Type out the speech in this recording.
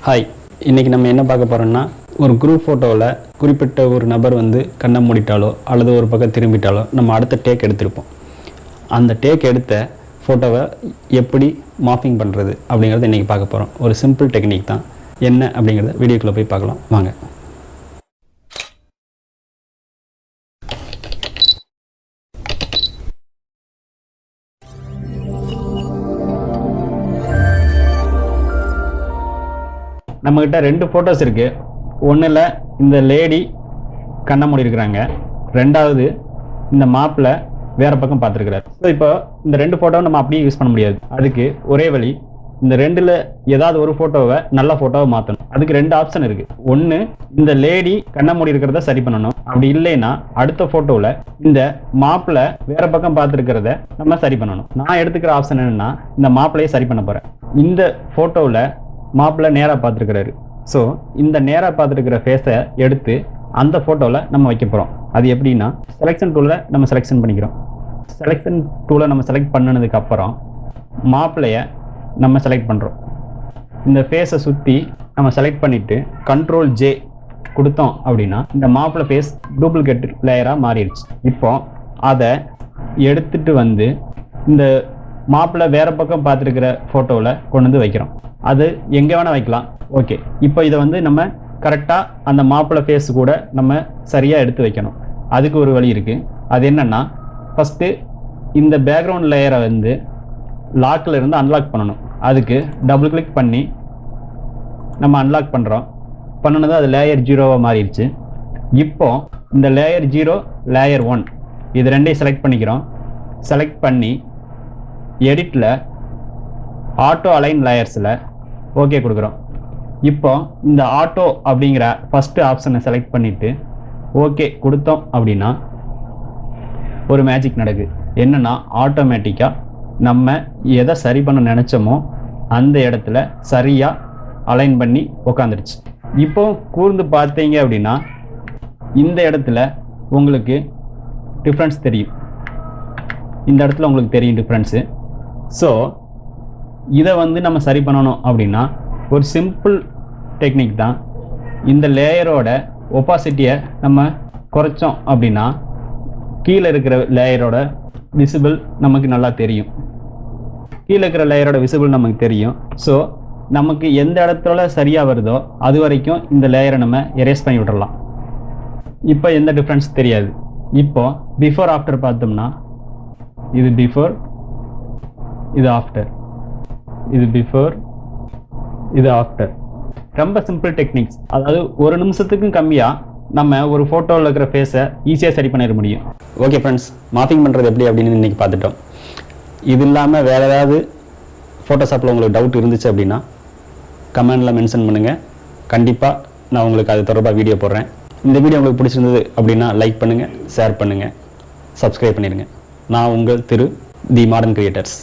Hi, இன்றைக்கி நம்ம என்ன பார்க்க போகிறோம்னா, ஒரு குரூப் ஃபோட்டோவில் குறிப்பிட்ட ஒரு நபர் வந்து கண்ணை மூடிட்டாலோ அல்லது ஒரு பக்கம் திரும்பிட்டாலோ நம்ம அடுத்த டேக் எடுத்திருப்போம். அந்த டேக் எடுத்த ஃபோட்டோவை எப்படி மார்ஃபிங் பண்ணுறது அப்படிங்கிறத இன்றைக்கி பார்க்க போகிறோம். ஒரு சிம்பிள் டெக்னிக் தான். என்ன அப்படிங்கிறத வீடியோக்குள்ளே போய் பார்க்கலாம் வாங்க. நம்மகிட்ட 2 ஃபோட்டோஸ் இருக்குது. ஒன்றில் இந்த லேடி கண்ணை மூடி இருக்கிறாங்க, ரெண்டாவது இந்த மாப்பிள்ளை வேறு பக்கம் பார்த்துருக்கிறார். ஸோ இப்போ இந்த 2 ஃபோட்டோவை நம்ம அப்படியே யூஸ் பண்ண முடியாது. அதுக்கு ஒரே வழி, இந்த 2ல் ஏதாவது ஒரு ஃபோட்டோவை நல்ல ஃபோட்டோவை மாற்றணும். அதுக்கு 2 ஆப்ஷன் இருக்குது. ஒன்று, இந்த லேடி கண்ணை மூடி இருக்கிறத சரி பண்ணணும். அப்படி இல்லைன்னா அடுத்த ஃபோட்டோவில் இந்த மாப்பிள்ளை வேறு பக்கம் பார்த்துருக்கிறத நம்ம சரி பண்ணணும். நான் எடுத்துக்கிற ஆப்ஷன் என்னென்னா, இந்த மாப்பிள்ளையை சரி பண்ண போகிறேன். இந்த ஃபோட்டோவில் மாப்பிள்ளை நேராக பார்த்துருக்கிறாரு. ஸோ இந்த நேராக பார்த்துருக்கிற ஃபேஸை எடுத்து அந்த ஃபோட்டோவில் நம்ம வைக்க போகிறோம். அது எப்படின்னா, செலெக்ஷன் டூலில் நம்ம செலெக்ஷன் பண்ணிக்கிறோம். செலெக்ஷன் டூலை நம்ம செலக்ட் பண்ணினதுக்கப்புறம் மாப்பிள்ளையை நம்ம செலக்ட் பண்ணுறோம். இந்த ஃபேஸை சுற்றி நம்ம செலக்ட் பண்ணிவிட்டு Ctrl J கொடுத்தோம் அப்படின்னா இந்த மாப்பிள்ளை ஃபேஸ் டூப்ளிகேட் லேயராக மாறிடுச்சு. இப்போ அதை எடுத்துகிட்டு வந்து இந்த மாப்பிள்ளை வேறு பக்கம் பார்த்துருக்கிற ஃபோட்டோவில் கொண்டு வந்து வைக்கிறோம். அது எங்கே வேணால் வைக்கலாம். ஓகே, இப்போ இதை வந்து நம்ம கரெக்டாக அந்த மாப்பிள்ளை ஃபேஸ் கூட நம்ம சரியாக எடுத்து வைக்கணும். அதுக்கு ஒரு வழி இருக்குது. அது என்னென்னா, ஃபஸ்ட்டு இந்த பேக்ரவுண்ட் லேயரை வந்து லாக்கில் இருந்து அன்லாக் பண்ணணும். அதுக்கு டபுள் கிளிக் பண்ணி நம்ம அன்லாக் பண்ணுறோம். பண்ணினது அது லேயர் 0வாக மாறிடுச்சு. இப்போ இந்த லேயர் 0, லேயர் 1 இது ரெண்டையும் செலக்ட் பண்ணிக்கிறோம். செலக்ட் பண்ணி எடிட்டில் ஆட்டோ அலைன் லேயர்ஸில் ஓகே கொடுக்குறோம். இப்போ இந்த ஆட்டோ அப்படிங்கிற ஃபஸ்ட்டு ஆப்ஷனை செலக்ட் பண்ணிவிட்டு ஓகே கொடுத்தோம் அப்படின்னா ஒரு மேஜிக் நடக்குது. என்னென்னா, ஆட்டோமேட்டிக்காக நம்ம எதை சரி பண்ண நினச்சோமோ அந்த இடத்துல சரியாக அலைன் பண்ணி உக்காந்துருச்சு. இப்போ கூர்ந்து பார்த்தீங்க அப்படின்னா இந்த இடத்துல உங்களுக்கு டிஃப்ரென்ஸ் தெரியும். இந்த இடத்துல உங்களுக்கு தெரியும் டிஃப்ரென்ஸு. ஸோ இதை வந்து நம்ம சரி பண்ணணும் அப்படின்னா ஒரு சிம்பிள் டெக்னிக் தான். இந்த லேயரோட ஒப்பாசிட்டியை நம்ம குறைச்சோம் அப்படின்னா கீழே இருக்கிற லேயரோட விசிபிள் நமக்கு நல்லா தெரியும். கீழே இருக்கிற லேயரோட விசிபிள் நமக்கு தெரியும். ஸோ நமக்கு எந்த இடத்துல சரியாக வருதோ அது வரைக்கும் இந்த லேயரை நம்ம எரேஸ் பண்ணி விட்டுறலாம். இப்போ எந்த டிஃப்ரென்ஸ் தெரியாது. இப்போ பிஃபோர் ஆஃப்டர் பார்த்தோம்னா இது பிஃபோர், இது ஆஃப்டர், இது பிஃபோர், இது ஆஃப்டர். ரொம்ப சிம்பிள் டெக்னிக்ஸ். அதாவது ஒரு நிமிஷத்துக்கும் கம்மியாக நம்ம ஒரு ஃபோட்டோவில் இருக்கிற ஃபேஸை ஈஸியாக சரி பண்ணிட முடியும். ஓகே ஃப்ரெண்ட்ஸ், மார்ஃபிங் பண்ணுறது எப்படி அப்படின்னு இன்றைக்கி பார்த்துட்டோம். இது இல்லாமல் வேறு ஏதாவது ஃபோட்டோஷாப்பில் உங்களுக்கு டவுட் இருந்துச்சு அப்படின்னா கமெண்டில் மென்ஷன் பண்ணுங்கள். கண்டிப்பாக நான் உங்களுக்கு அது தொடர்பாக வீடியோ போடுறேன். இந்த வீடியோ உங்களுக்கு பிடிச்சிருந்தது அப்படின்னா லைக் பண்ணுங்கள், ஷேர் பண்ணுங்கள், சப்ஸ்கிரைப் பண்ணிடுங்க. நான் உங்கள் திரு தி மாடர்ன் கிரியேட்டர்ஸ்.